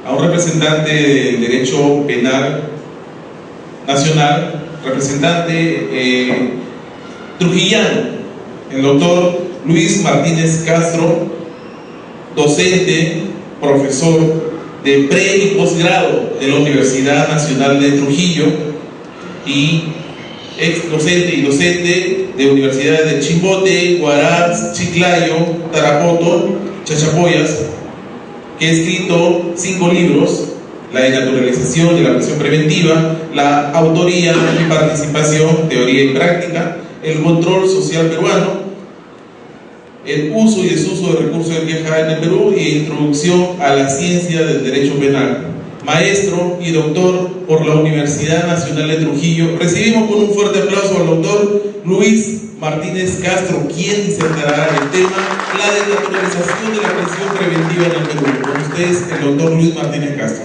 a un representante del derecho penal nacional, representante trujillano, el doctor Luis Martínez Castro, docente, profesor de pre y posgrado de la Universidad Nacional de Trujillo y ex docente y docente de universidades de Chimbote, Huaraz, Chiclayo, Tarapoto, Chachapoyas, que ha escrito 5 libros: la denaturalización de la prisión preventiva, la autoría y participación, teoría y práctica, el control social peruano, el uso y desuso de recursos de vieja en el Perú y introducción a la ciencia del derecho penal. Maestro y doctor por la Universidad Nacional de Trujillo. Recibimos con un fuerte aplauso al doctor Luis Martínez Castro, quien disertará el tema la desnaturalización de la prisión preventiva en el Perú. Con ustedes, el doctor Luis Martínez Castro.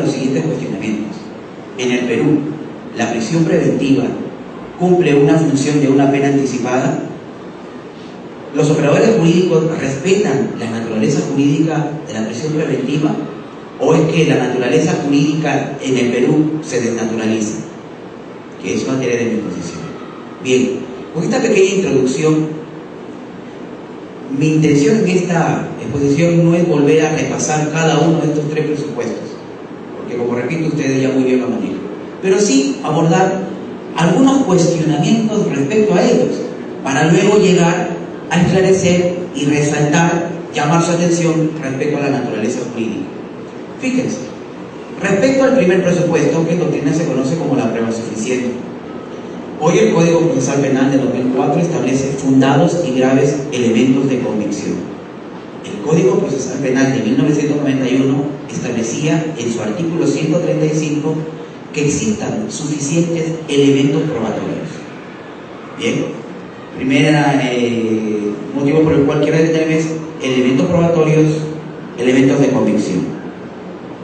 Los siguientes cuestionamientos. En el Perú, ¿la prisión preventiva cumple una función de una pena anticipada? ¿Los operadores jurídicos respetan la naturaleza jurídica de la prisión preventiva? ¿O es que la naturaleza jurídica en el Perú se desnaturaliza? Que es materia de mi exposición. Bien, con esta pequeña introducción, mi intención en esta exposición no es volver a repasar cada uno de estos 3 presupuestos, porque como repito, ustedes ya muy bien lo manejan, pero sí abordar algunos cuestionamientos respecto a ellos, para luego llegar a esclarecer y resaltar, llamar su atención respecto a la naturaleza jurídica. Fíjense, respecto al primer presupuesto, que en doctrina se conoce como la prueba suficiente, hoy el Código Procesal Penal de 2004 establece fundados y graves elementos de convicción. El Código Procesal Penal de 1991 establecía en su artículo 135 que existan suficientes elementos probatorios. Bien, primer motivo por el cual quiero detenerme es elementos probatorios, elementos de convicción.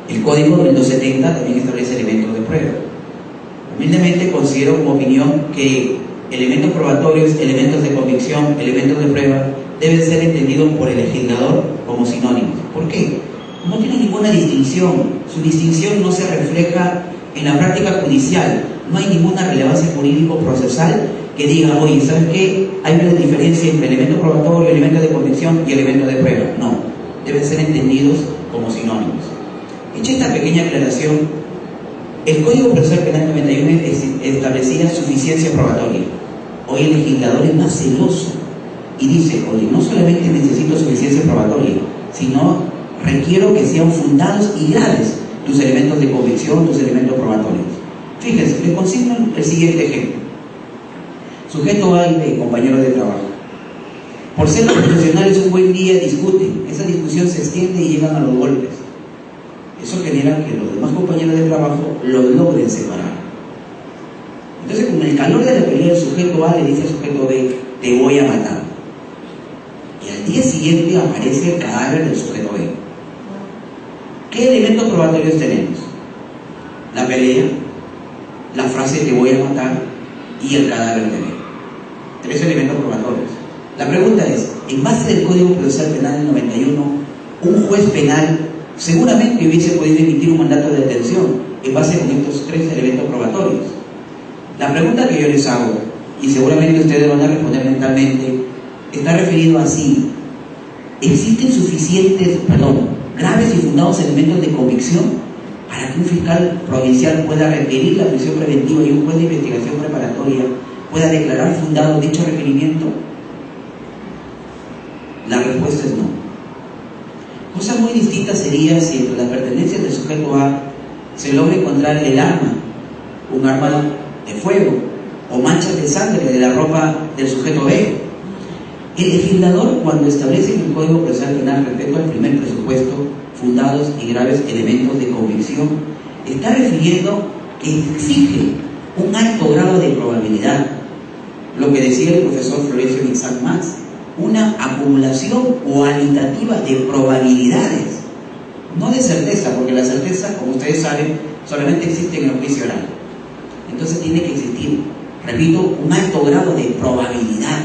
El Código del 270 también establece elementos de prueba. Humildemente considero como opinión que elementos probatorios, elementos de convicción, elementos de prueba deben ser entendidos por el legislador como sinónimos. ¿Por qué? No tiene ninguna distinción. Su distinción no se refleja en la práctica judicial. No hay ninguna relevancia jurídico-procesal que diga, oye, ¿sabes qué? Hay una diferencia entre elemento probatorio, elemento de convicción y elemento de prueba. No, deben ser entendidos como sinónimos. Hecha esta pequeña aclaración, el Código Procesal Penal 91 establecía suficiencia probatoria. Hoy el legislador es más celoso y dice, oye, no solamente necesito suficiencia probatoria, sino requiero que sean fundados y graves tus elementos de convicción, tus elementos probatorios. Fíjense, les consigno el siguiente ejemplo. Sujeto A y B, compañeros de trabajo. Por ser los profesionales un buen día discuten, esa discusión se extiende y llegan a los golpes. Eso genera que los demás compañeros de trabajo los logren separar. Entonces, con el calor de la pelea, el sujeto A le dice al sujeto B, te voy a matar. Y al día siguiente aparece el cadáver del sujeto B. ¿Qué elementos probatorios tenemos? La pelea, la frase te voy a matar y el cadáver de B. 3 elementos probatorios. La pregunta es, en base del Código Procesal Penal del 91, un juez penal seguramente hubiese podido emitir un mandato de detención en base con estos 3 elementos probatorios. La pregunta que yo les hago, y seguramente ustedes van a responder mentalmente, está referido así: ¿existen suficientes, graves y fundados elementos de convicción para que un fiscal provincial pueda requerir la prisión preventiva y un juez de investigación preparatoria pueda declarar fundado dicho requerimiento? La respuesta es no. Cosa muy distinta sería si entre las pertenencias del sujeto A se logra encontrar el arma, un arma de fuego, o manchas de sangre de la ropa del sujeto B. El legislador, cuando establece en el Código Procesal Penal respecto al primer presupuesto, fundados y graves elementos de convicción, está refiriendo que exige un alto grado de probabilidad, lo que decía el profesor Florencio Isaac Max, una acumulación cualitativa de probabilidades, no de certeza, porque la certeza, como ustedes saben, solamente existe en el juicio oral. Entonces tiene que existir repito, un alto grado de probabilidad.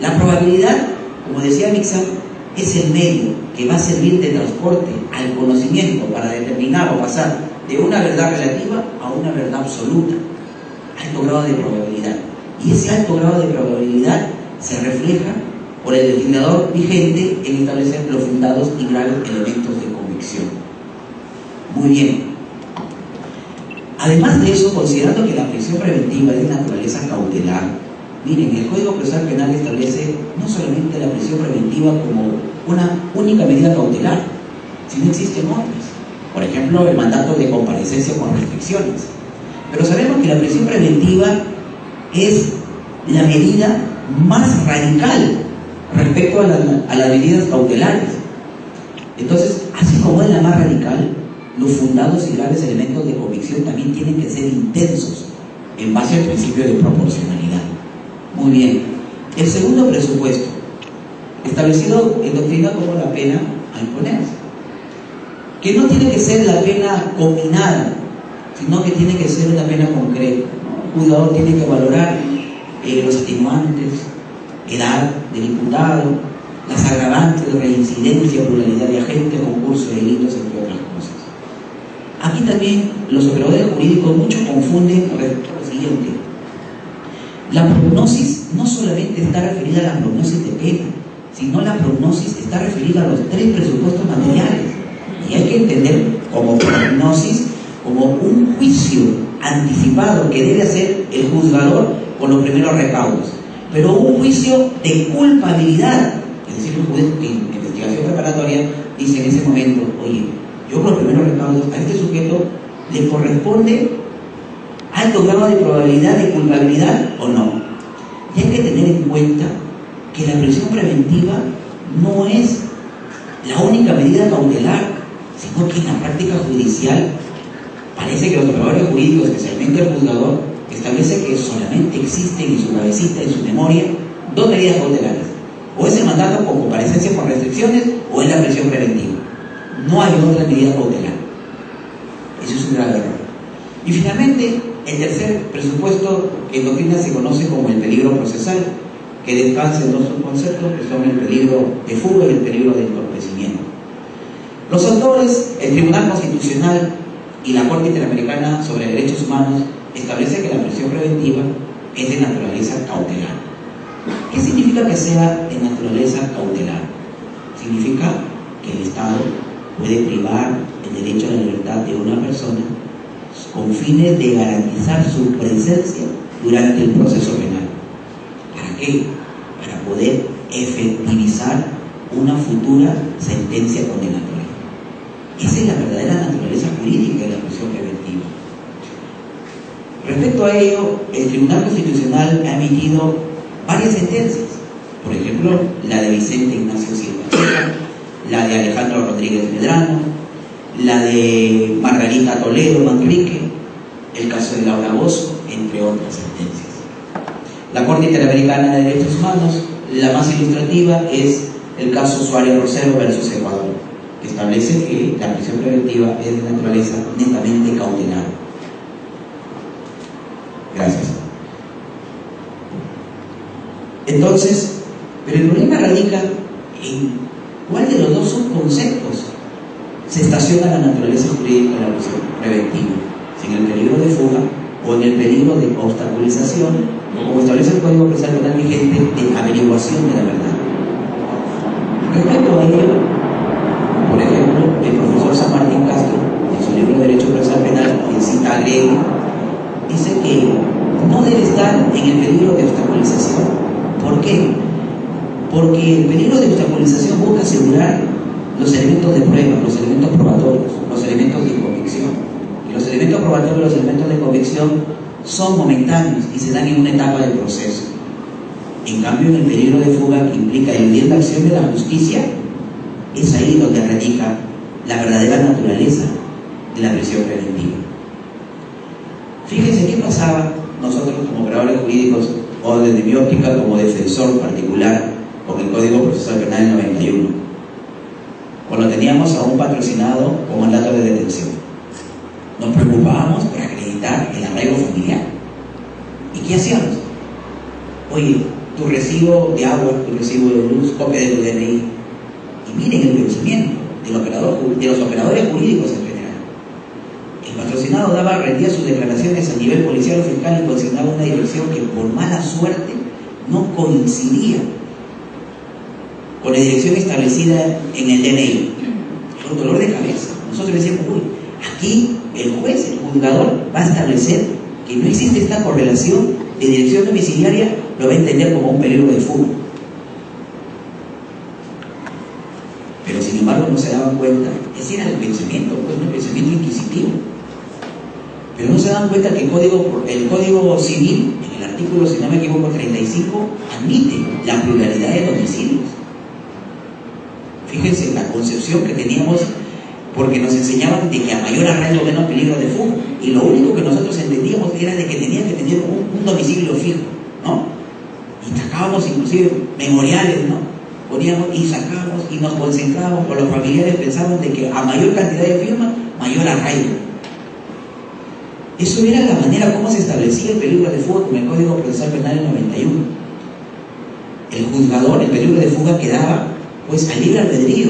La probabilidad, como decía Mixon, es el medio que va a servir de transporte al conocimiento para determinar o pasar de una verdad relativa a una verdad absoluta. Alto grado de probabilidad. Y ese alto grado de probabilidad se refleja por el legislador vigente en establecer los fundados y graves elementos de convicción. Muy bien. Además de eso, considerando que la prisión preventiva es de naturaleza cautelar, miren, el Código Procesal Penal establece no solamente la prisión preventiva como una única medida cautelar, sino existen otras. Por ejemplo, el mandato de comparecencia con restricciones. Pero sabemos que la prisión preventiva es la medida más radical respecto a las medidas cautelares. Entonces, así como es la más radical, los fundados y graves elementos de convicción también tienen que ser intensos en base al principio de proporcionalidad. Muy bien. El segundo presupuesto, establecido en doctrina como la pena a imponerse, que no tiene que ser la pena combinada, sino que tiene que ser una pena concreta. El juzgador tiene que valorar los atenuantes, edad del imputado, las agravantes, reincidencia, pluralidad de agentes, concurso de delitos, entre otras cosas. Aquí también los operadores jurídicos mucho confunden respecto a lo siguiente. La prognosis no solamente está referida a la prognosis de pena, sino la prognosis está referida a los tres presupuestos materiales. Y hay que entender como prognosis como un juicio anticipado que debe hacer el juzgador con los primeros recaudos, pero un juicio de culpabilidad, es decir, un juez que en investigación preparatoria dice en ese momento, oye, yo con los primeros recaudos a este sujeto le corresponde alto grado de probabilidad de culpabilidad o no. Y hay que tener en cuenta que la prisión preventiva no es la única medida cautelar, sino que en la práctica judicial parece que los operadores jurídicos, especialmente el juzgador, establece que solamente existen en su cabecita, en su memoria, dos medidas cautelares. O es el mandato con comparecencia con restricciones o es la prisión preventiva. No hay otra medida cautelar. Eso es un grave error. Y finalmente, el tercer presupuesto que en doctrina se conoce como el peligro procesal, que descansa en dos subconceptos que son el peligro de fuga y el peligro de entorpecimiento. Los autores, el Tribunal Constitucional y la Corte Interamericana sobre Derechos Humanos establece que la prisión preventiva es de naturaleza cautelar. ¿Qué significa que sea de naturaleza cautelar? Significa que el Estado puede privar el derecho a la libertad de una persona con fines de garantizar su presencia durante el proceso penal. ¿Para qué? Para poder efectivizar una futura sentencia condenatoria. Esa es la verdadera naturaleza jurídica de la prisión preventiva. Respecto a ello, el Tribunal Constitucional ha emitido varias sentencias. Por ejemplo, la de Vicente Ignacio Silva Checa, la de Alejandro Rodríguez Medrano, la de Margarita Toledo Manrique, el caso de Laura Bozo, entre otras sentencias. La Corte Interamericana de Derechos Humanos, la más ilustrativa, es el caso Suárez Rosero versus Ecuador, que establece que la prisión preventiva es de naturaleza netamente cautelar. Gracias. Entonces, pero el problema radica en cuál de los dos subconceptos se estaciona la naturaleza jurídica de la prisión preventiva, si en el peligro de fuga o en el peligro de obstaculización, o como establece el Código Procesal Penal vigente, de averiguación de la verdad. Respecto a ello, por ejemplo, el profesor San Martín Castro, en su libro de Derecho Procesal Penal, que cita a Grego, dice que no debe estar en el peligro de obstaculización. ¿Por qué? Porque el peligro de obstaculización busca asegurar los elementos de prueba, los elementos probatorios, los elementos de convicción. Y los elementos probatorios y los elementos de convicción son momentáneos y se dan en una etapa del proceso. En cambio, en el peligro de fuga, que implica eludir la acción de la justicia, es ahí donde radica la verdadera naturaleza de la prisión preventiva. Fíjense qué pasaba nosotros como operadores jurídicos, o desde mi óptica como defensor particular, con el Código Procesal Penal del 91, cuando teníamos a un patrocinado con mandato de detención. Nos preocupábamos por acreditar el arraigo familiar. ¿Y ¿qué hacíamos? Oye, tu recibo de agua, tu recibo de luz, copia de tu DNI. Y miren el pensamiento de los operadores jurídicos en general. El patrocinado rendía sus declaraciones a nivel policial o fiscal y consignaba una dirección que por mala suerte no coincidía con la dirección establecida en el DNI. Era un dolor de cabeza. Nosotros decíamos, uy, aquí el juez, el juzgador, va a establecer que no existe esta correlación de dirección domiciliaria, lo va a entender como un peligro de fuga. Pero sin embargo no se daban cuenta, ese era el pensamiento, pues, un pensamiento inquisitivo. Pero no se dan cuenta que el Código Civil, en el artículo, si no me equivoco, 35, admite la pluralidad de domicilios. Fíjense la concepción que teníamos, porque nos enseñaban de que a mayor arraigo menos peligro de fuga, y lo único que nosotros entendíamos era de que tenía que tener un domicilio fijo, ¿no? Y sacábamos inclusive memoriales, ¿no? Poníamos y sacábamos y nos concentrábamos, por los familiares pensaban de que a mayor cantidad de firmas, mayor arraigo. Eso era la manera como se establecía el peligro de fuga con el Código Procesal Penal del 91. El juzgador, el peligro de fuga quedaba pues al libre albedrío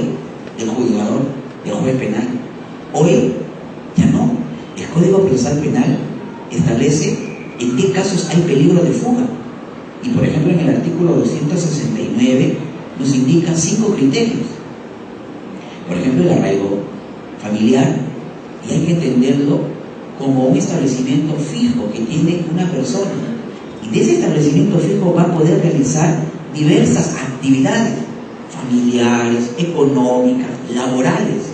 del juzgador, del juez penal. Hoy ya no. El Código Procesal Penal establece en qué casos hay peligro de fuga. Y por ejemplo en el artículo 269 nos indica 5 criterios. Por ejemplo, el arraigo familiar, y hay que entenderlo como un establecimiento fijo que tiene una persona, y de ese establecimiento fijo va a poder realizar diversas actividades familiares, económicas, laborales.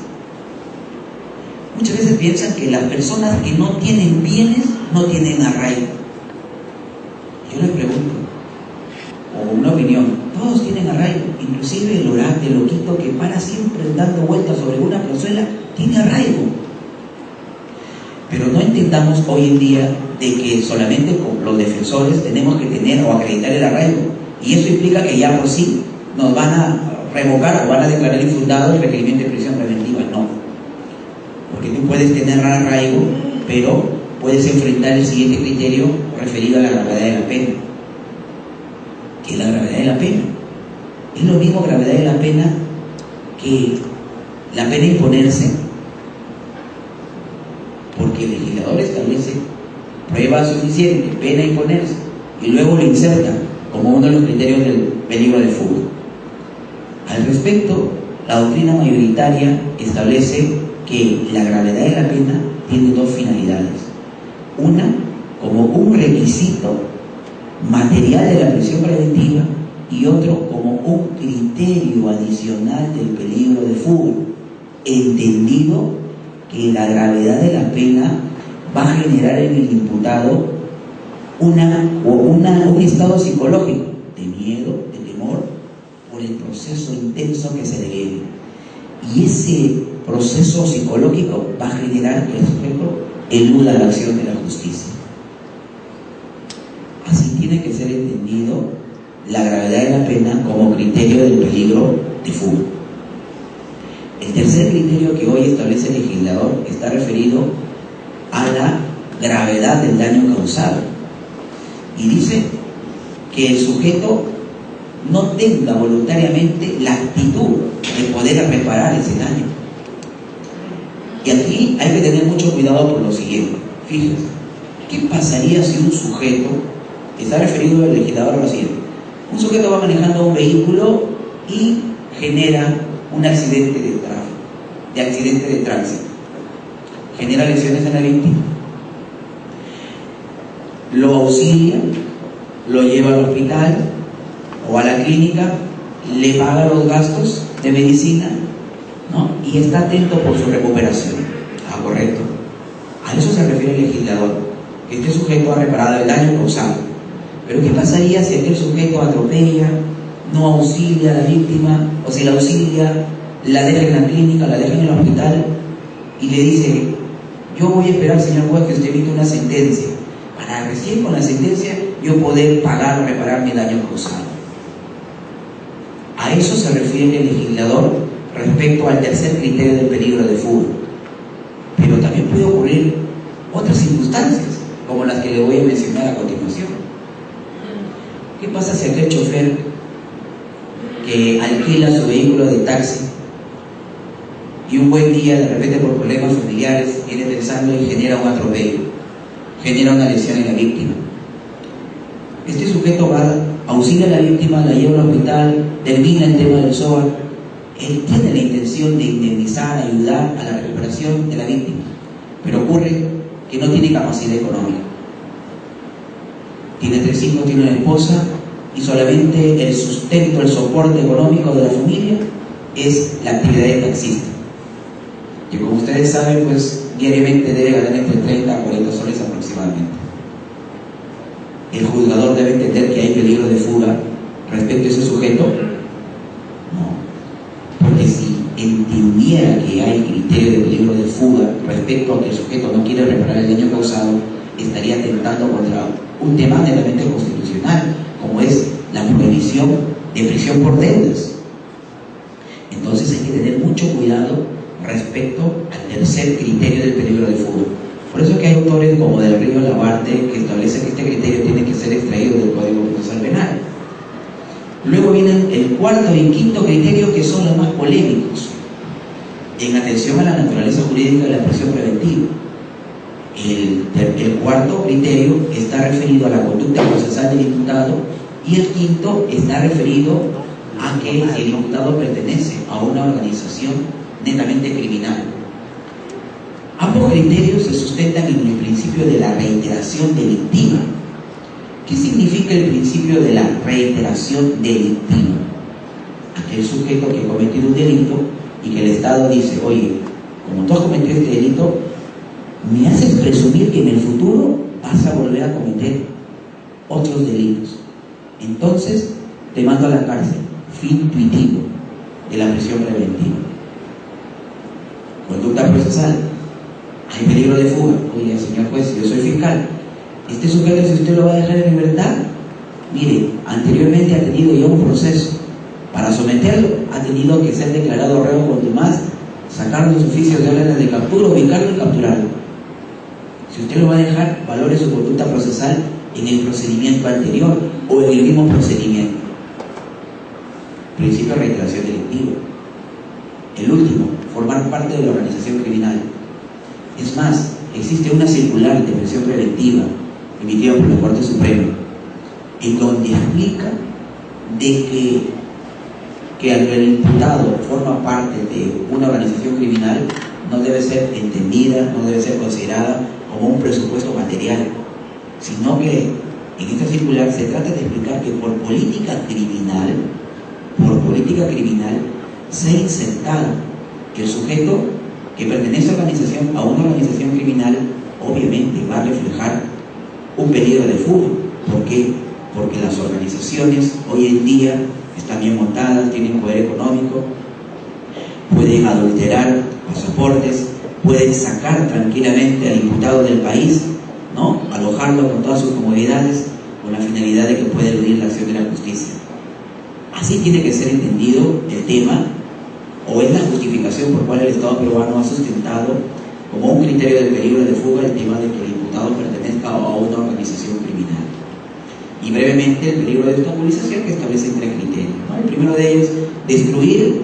Muchas veces piensan que las personas que no tienen bienes no tienen arraigo. Yo les pregunto, o una opinión, todos tienen arraigo, inclusive el orate, el loquito que para siempre dando vueltas sobre una plazuela, tiene arraigo. Pero no entendamos hoy en día de que solamente con los defensores tenemos que tener o acreditar el arraigo, y eso implica que ya por sí nos van a revocar o van a declarar infundado el requerimiento de prisión preventiva. No, porque tú puedes tener arraigo, pero puedes enfrentar el siguiente criterio referido a la gravedad de la pena. ¿Qué es la gravedad de la pena? Es lo mismo gravedad de la pena que la pena imponerse, porque el legislador establece prueba suficiente, pena imponerse, y luego lo inserta como uno de los criterios del peligro de fuga. Al respecto, la doctrina mayoritaria establece que la gravedad de la pena tiene 2 finalidades. Una, como un requisito material de la prisión preventiva, y otro como un criterio adicional del peligro de fuga, entendido que la gravedad de la pena va a generar en el imputado un estado psicológico de miedo, de temor, por el proceso intenso que se le viene. Y ese proceso psicológico va a generar que el sujeto eluda la acción de la justicia. Así tiene que ser entendido la gravedad de la pena como criterio del peligro de fuga. El tercer criterio que hoy establece el legislador está referido a la gravedad del daño causado, y dice que el sujeto no tenga voluntariamente la actitud de poder reparar ese daño. Y aquí hay que tener mucho cuidado por lo siguiente. Fíjense, ¿qué pasaría si un sujeto, está referido al legislador a lo siguiente: un sujeto va manejando un vehículo y genera un accidente de tránsito, genera lesiones en la víctima, lo auxilia, lo lleva al hospital o a la clínica, le paga los gastos de medicina, ¿no? Y está atento por su recuperación. Correcto. A eso se refiere el legislador, que este sujeto ha reparado el daño causado. Pero ¿qué pasaría si aquel sujeto atropella, no auxilia a la víctima, o si la auxilia, la deja en la clínica, la deja en el hospital y le dice: yo voy a esperar, señor juez, que usted emita una sentencia para recién con la sentencia yo poder pagar o reparar mi daño causado? A eso se refiere el legislador respecto al tercer criterio del peligro de fuga. Pero también puede ocurrir otras circunstancias, como las que le voy a mencionar a continuación. ¿Qué pasa si aquel chofer que alquila su vehículo de taxi y un buen día, de repente por problemas familiares, viene pensando y genera un atropello, genera una lesión en la víctima? Este sujeto va, auxilia a la víctima, la lleva al hospital, termina el tema del SOA. Él tiene la intención de indemnizar, ayudar a la recuperación de la víctima, pero ocurre que no tiene capacidad económica. Tiene 3 hijos, tiene una esposa, y solamente el sustento, el soporte económico de la familia es la actividad de taxista, que como ustedes saben, pues diariamente debe ganar entre 30 a 40 soles aproximadamente. ¿El juzgador debe entender que hay peligro de fuga respecto a ese sujeto? No, porque si entendiera que hay criterio de peligro de fuga respecto a que el sujeto no quiere reparar el daño causado, estaría atentando contra un tema netamente constitucional, como es la prohibición de prisión por deudas. Entonces hay que tener mucho cuidado respecto al tercer criterio del peligro de fuga. Por eso es que hay autores como Del Río Labarte que establecen que este criterio tiene que ser extraído del Código Procesal Penal. Luego vienen el cuarto y quinto criterio, que son los más polémicos, en atención a la naturaleza jurídica de la prisión preventiva. El cuarto criterio está referido a la conducta procesal del imputado, y el quinto está referido a que el imputado pertenece a una organización netamente criminal. Ambos criterios se sustentan en el principio de la reiteración delictiva. ¿Qué significa el principio de la reiteración delictiva? Aquel sujeto que ha cometido un delito y que el Estado dice: oye, como tú has cometido este delito, me haces presumir que en el futuro vas a volver a cometer otros delitos. Entonces te mando a la cárcel. Fin intuitivo de la prisión preventiva. Conducta procesal. Hay peligro de fuga. Oye, señor juez, yo soy fiscal. Este sujeto, si usted lo va a dejar en libertad, mire, anteriormente ha tenido ya un proceso. Para someterlo, ha tenido que ser declarado reo contumaz, sacar los oficios de órdenes de captura, ubicarlo y capturarlo. Si usted lo va a dejar, valore su conducta procesal en el procedimiento anterior o en el mismo procedimiento. Principio de reiteración delictiva. El último, formar parte de la organización criminal. Es más, existe una circular de prisión preventiva emitida por la Corte Suprema, en donde explica de que al el imputado forma parte de una organización criminal, no debe ser entendida, no debe ser considerada como un presupuesto material, sino que en esta circular se trata de explicar que por política criminal se ha insertado que el sujeto que pertenece a una organización criminal obviamente va a reflejar un peligro de fuga. ¿Por qué? Porque las organizaciones hoy en día están bien montadas, tienen poder económico, pueden adulterar pasaportes, pueden sacar tranquilamente al imputado del país, ¿no? Alojarlo con todas sus comodidades, con la finalidad de que pueda eludir la acción de la justicia. Así tiene que ser entendido el tema, o es la justificación por cual el Estado peruano ha sustentado como un criterio de peligro de fuga el tema de que el imputado pertenezca a una organización criminal. Y brevemente, el peligro de obstaculización, que establece 3 criterios, ¿no? El primero de ellos, destruir,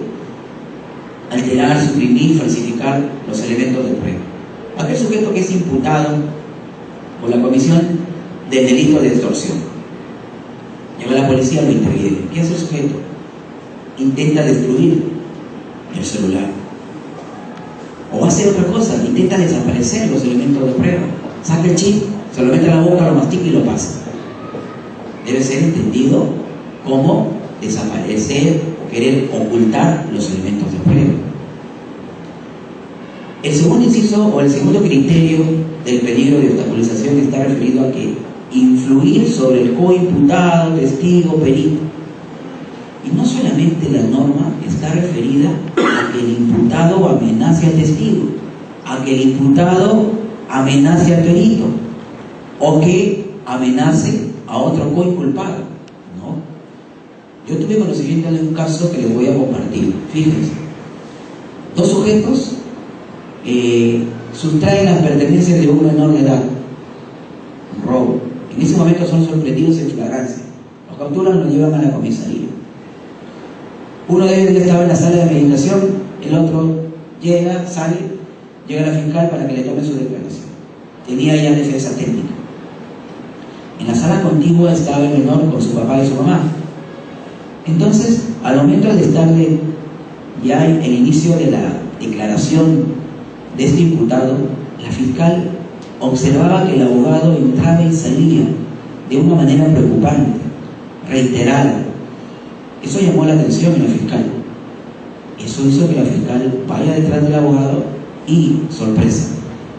alterar, suprimir, falsificar los elementos de prueba. Aquel sujeto que es imputado por la comisión del delito de extorsión, llega la policía, lo interviene. ¿Qué hace el sujeto? Intenta destruir el celular, o hace otra cosa, intenta desaparecer los elementos de prueba, saca el chip, se lo mete a la boca, lo mastica y lo pasa. Debe ser entendido como desaparecer o querer ocultar los elementos de prueba. El segundo inciso o el segundo criterio del peligro de obstaculización está referido a que influir sobre el coimputado, testigo, perito. Y no solamente la norma está referida a que el imputado amenace al testigo, a que el imputado amenace al perito, o que amenace a otro coinculpado, ¿no? Yo tuve conocimiento de un caso que les voy a compartir. Fíjense, 2 sujetos sustraen las pertenencias de un menor de edad, un robo. En ese momento son sorprendidos en flagrancia. Los Lo capturan, lo llevan a la comisaría. Uno de ellos ya estaba en la sala de meditación, el otro llega, sale, llega a la fiscal para que le tome su declaración. Tenía ya defensa técnica. En la sala contigua estaba el menor con su papá y su mamá. Entonces, al momento de estarle ya en el inicio de la declaración de este imputado, la fiscal observaba que el abogado entraba y salía de una manera preocupante, reiterada. Eso llamó la atención de la fiscal. Eso hizo que la fiscal vaya detrás del abogado y, sorpresa,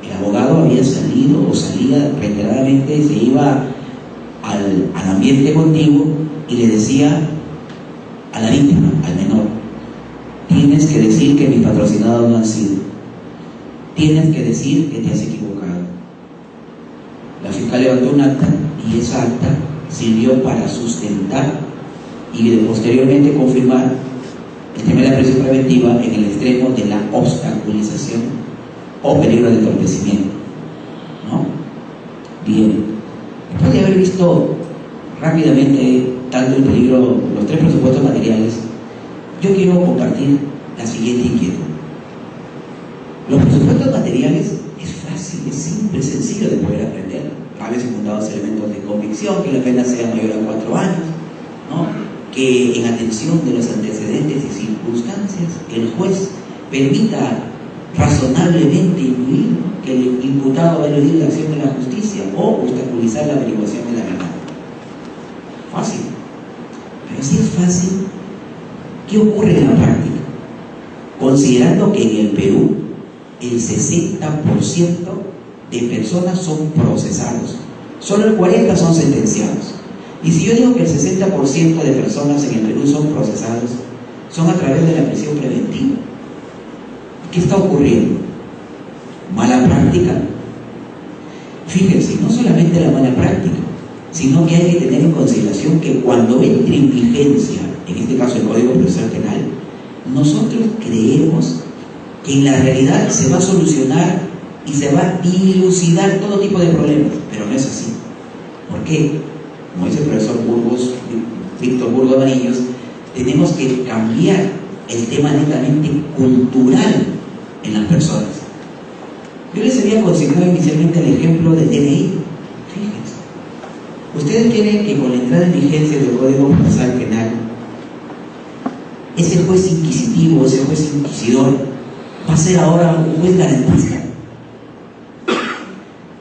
el abogado había salido o salía reiteradamente, se iba al ambiente contiguo y le decía a la víctima, al menor: tienes que decir que mis patrocinados no han sido, tienes que decir que te has equivocado. La fiscal levantó un acta y esa acta sirvió para sustentar y posteriormente confirmar el tema de la prisión preventiva en el extremo de la obstaculización o peligro de entorpecimiento, ¿no? Bien, después de haber visto rápidamente tanto el peligro, los tres presupuestos materiales, yo quiero compartir la siguiente inquietud. Los presupuestos materiales es fácil, es simple, es sencillo de poder aprender. Graves y fundados elementos de convicción, que la pena sea mayor a 4 años, ¿no? Que en atención de los antecedentes y circunstancias el juez permita razonablemente intuir que el imputado va a eludir la acción de la justicia o obstaculizar la averiguación de la verdad. Fácil. Pero si es fácil, ¿qué ocurre en la práctica? Considerando que en el Perú el 60% de personas son procesados, solo el 40% son sentenciados. Y si yo digo que el 60% de personas en el Perú son procesados, son a través de la prisión preventiva. ¿Qué está ocurriendo? Mala práctica. Fíjense, no solamente la mala práctica, sino que hay que tener en consideración que cuando entre en vigencia, en este caso el Código Procesal Penal, nosotros creemos que en la realidad se va a solucionar y se va a dilucidar todo tipo de problemas, pero no es así. ¿Por qué? Como dice el profesor Víctor Burgos Marillos, tenemos que cambiar el tema netamente cultural en las personas. Yo les había consignado inicialmente el ejemplo del DNI. Fíjense, ustedes quieren que con la entrada en vigencia del Código Procesal Penal, ese juez inquisitivo, ese juez inquisidor, va a ser ahora un juez garantista.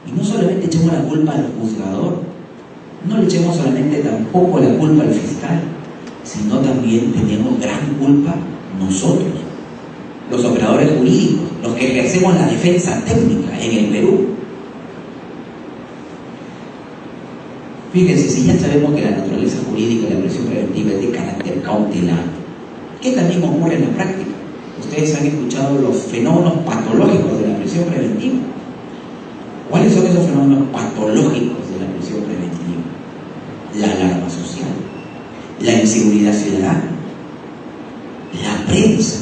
Y no solamente echemos la culpa al juzgador, no le echemos solamente tampoco la culpa al fiscal, sino también tenemos gran culpa nosotros, los operadores jurídicos, los que ejercemos la defensa técnica en el Perú. Fíjense, si ya sabemos que la naturaleza jurídica de la prisión preventiva es de carácter cautelar, ¿qué también ocurre en la práctica? Ustedes han escuchado los fenómenos patológicos de la prisión preventiva. ¿Cuáles son esos fenómenos patológicos de la prisión preventiva? La alarma social, la inseguridad ciudadana, la prensa.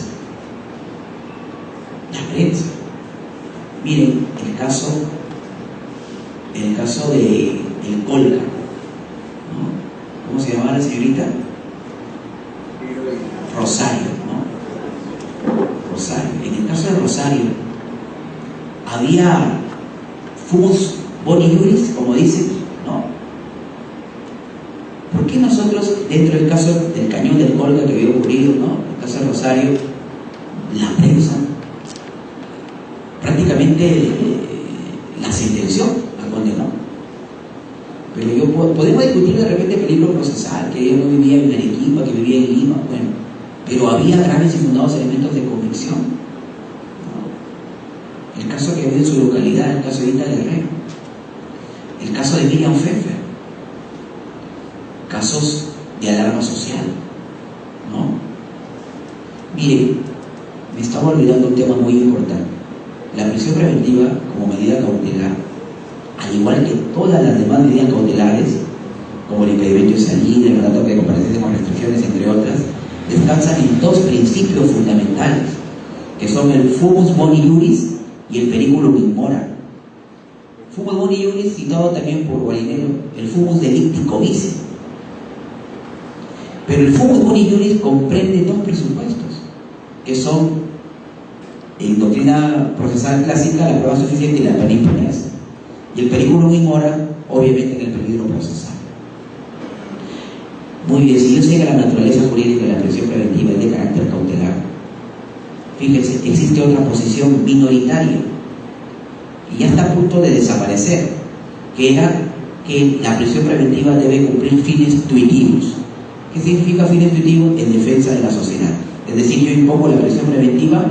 Miren, el caso de el Colca, ¿no? ¿Cómo se llamaba la señorita? Rosario, ¿no? Rosario. En el caso de Rosario había fumus boni iuris, como dicen, ¿no? ¿Por qué nosotros, dentro del caso del cañón del Colca que había ocurrido, ¿no? El caso de Rosario, la prensa prácticamente la sentenció, la condenó? Pero podemos discutir de repente peligro procesal, que ella no vivía en Arequipa, que vivía en Lima, bueno, pero había graves y fundados elementos de convicción, ¿no? El caso que había en su localidad, el caso de Ita Guerrero, el caso de Miriam Pfeffer, casos de alarma social, ¿no? Miren, me estaba olvidando un tema muy importante. La prisión preventiva como medida cautelar, al igual que todas las demás medidas cautelares, como el impedimento de salida, el mandato de comparecencia con restricciones, entre otras, descansan en dos principios fundamentales, que son el fumus boni iuris y el periculum in mora. Fumus boni iuris, citado también por Guarinero, el fumus delicti comici. Pero el fumus boni iuris comprende dos presupuestos, que son, en doctrina procesal clásica, la prueba suficiente y la pena impunes. Y el periculum in mora, obviamente, en el peligro procesal. Muy bien, si yo sé que la naturaleza jurídica de la prisión preventiva es de carácter cautelar, fíjense, existe otra posición minoritaria y ya está a punto de desaparecer, que era que la prisión preventiva debe cumplir fines tuitivos. ¿Qué significa fines tuitivos? En defensa de la sociedad. Es decir, yo impongo la prisión preventiva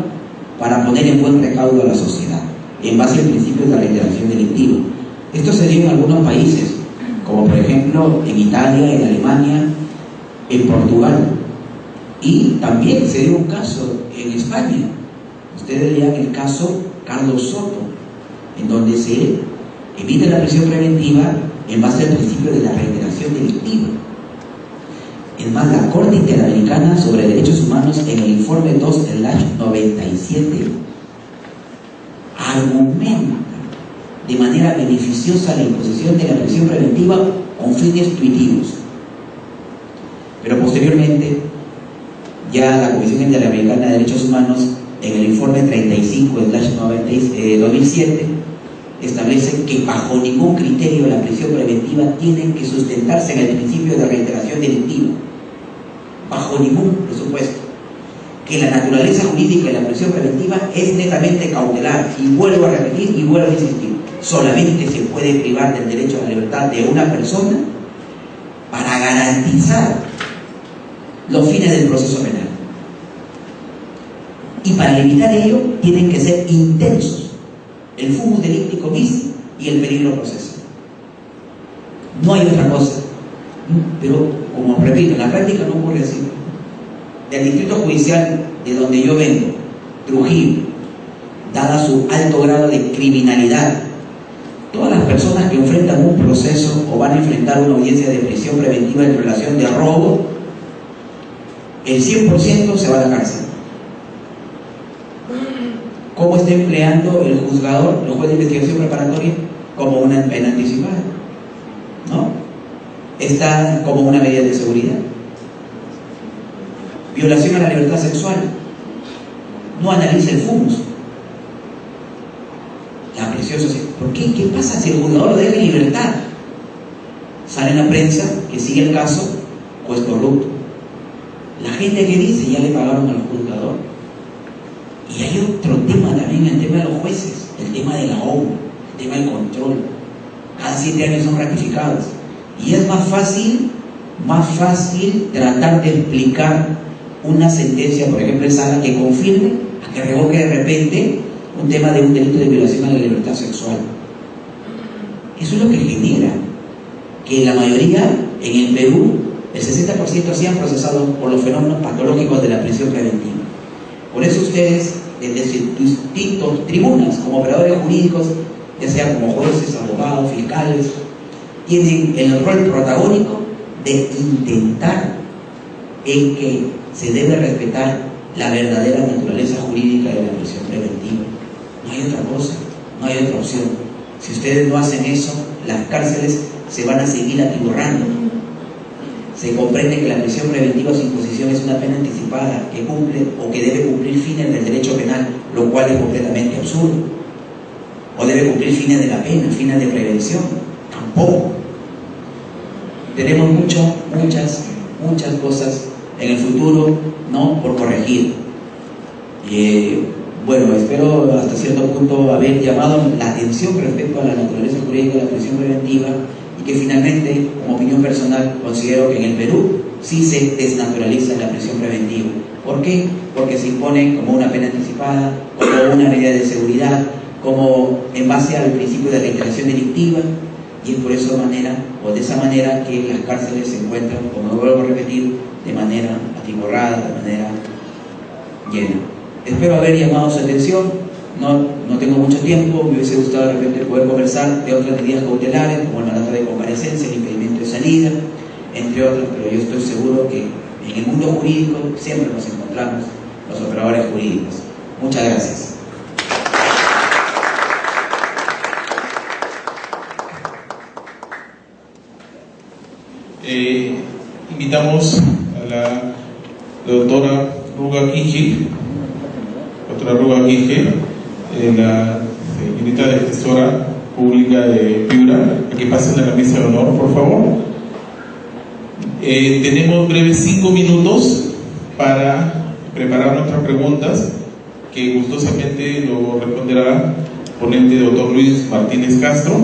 para poner en buen recaudo a la sociedad, en base al principio de la reiteración delictiva. Esto se dio en algunos países, como por ejemplo en Italia, en Alemania, en Portugal, y también se dio un caso en España. Ustedes lean el caso Carlos Soto, en donde se evita la prisión preventiva en base al principio de la reiteración delictiva. Es más, la Corte Interamericana sobre Derechos Humanos, en el informe 2/97, argumenta de manera beneficiosa la imposición de la prisión preventiva con fines tuitivos. Pero posteriormente, ya la Comisión Interamericana de Derechos Humanos, en el informe 35/2007, establece que bajo ningún criterio la prisión preventiva tiene que sustentarse en el principio de reiteración delictiva. Bajo ningún presupuesto. Que la naturaleza jurídica de la prisión preventiva es netamente cautelar. Y vuelvo a repetir y vuelvo a insistir. Solamente se puede privar del derecho a la libertad de una persona para garantizar los fines del proceso penal. Y para evitar ello tienen que ser intensos el fumus delicti vis y el peligro procesal. No hay otra cosa. Pero, como repito, en la práctica no ocurre así. Del distrito judicial de donde yo vengo, Trujillo, dada su alto grado de criminalidad, todas las personas que enfrentan un proceso o van a enfrentar una audiencia de prisión preventiva en relación de robo, el 100% se va a la cárcel. ¿Cómo está empleando el juzgador, el juez de investigación preparatoria? Como una pena anticipada, ¿no? Está como una medida de seguridad. Violación a la libertad sexual. No analiza el fumus. La presión social. ¿Por qué? ¿Qué pasa si el juzgador lo deja en libertad? Sale en la prensa que sigue el caso, juez corrupto. La gente que dice ya le pagaron al juzgador. Y hay otro tema también, el tema de los jueces, el tema de la obra, el tema del control. Cada 7 años son ratificados. Y es más fácil tratar de explicar una sentencia, por ejemplo en sala, que confirme a que revoque de repente un tema de un delito de violación a la libertad sexual. Eso es lo que genera que la mayoría en el Perú, el 60% sean procesados por los fenómenos patológicos de la prisión preventiva. Por eso ustedes, desde distintas tribunas, como operadores jurídicos, ya sea como jueces, abogados, fiscales, tienen el rol protagónico de intentar en que se debe respetar la verdadera naturaleza jurídica de la prisión preventiva. No hay otra cosa, no hay otra opción. Si ustedes no hacen eso, las cárceles se van a seguir atiborrando. Se comprende que la prisión preventiva sin imposición es una pena anticipada que cumple o que debe cumplir fines del derecho penal, lo cual es completamente absurdo. O debe cumplir fines de la pena, fines de prevención. Tampoco. Tenemos muchas cosas en el futuro, ¿no?, por corregir. Bueno, espero hasta cierto punto haber llamado la atención respecto a la naturaleza jurídica de la prisión preventiva y que finalmente, como opinión personal, considero que en el Perú sí se desnaturaliza la prisión preventiva. ¿Por qué? Porque se impone como una pena anticipada, como una medida de seguridad, como en base al principio de reiteración delictiva, y es por esa manera, o de esa manera, que las cárceles se encuentran, como vuelvo a repetir, de manera atiborrada, de manera llena. Espero haber llamado su atención. No tengo mucho tiempo. Me hubiese gustado de repente poder conversar de otras medidas cautelares, como el mandato de comparecencia, el impedimento de salida, entre otras, pero yo estoy seguro que en el mundo jurídico siempre nos encontramos los operadores jurídicos. Muchas gracias. Invitamos al la doctora Ruga Quije, la señorita defensora pública de Piura, a que pasen a la mesa de honor, por favor. Tenemos breves 5 minutos para preparar nuestras preguntas, que gustosamente lo responderá el ponente doctor Luis Martínez Castro.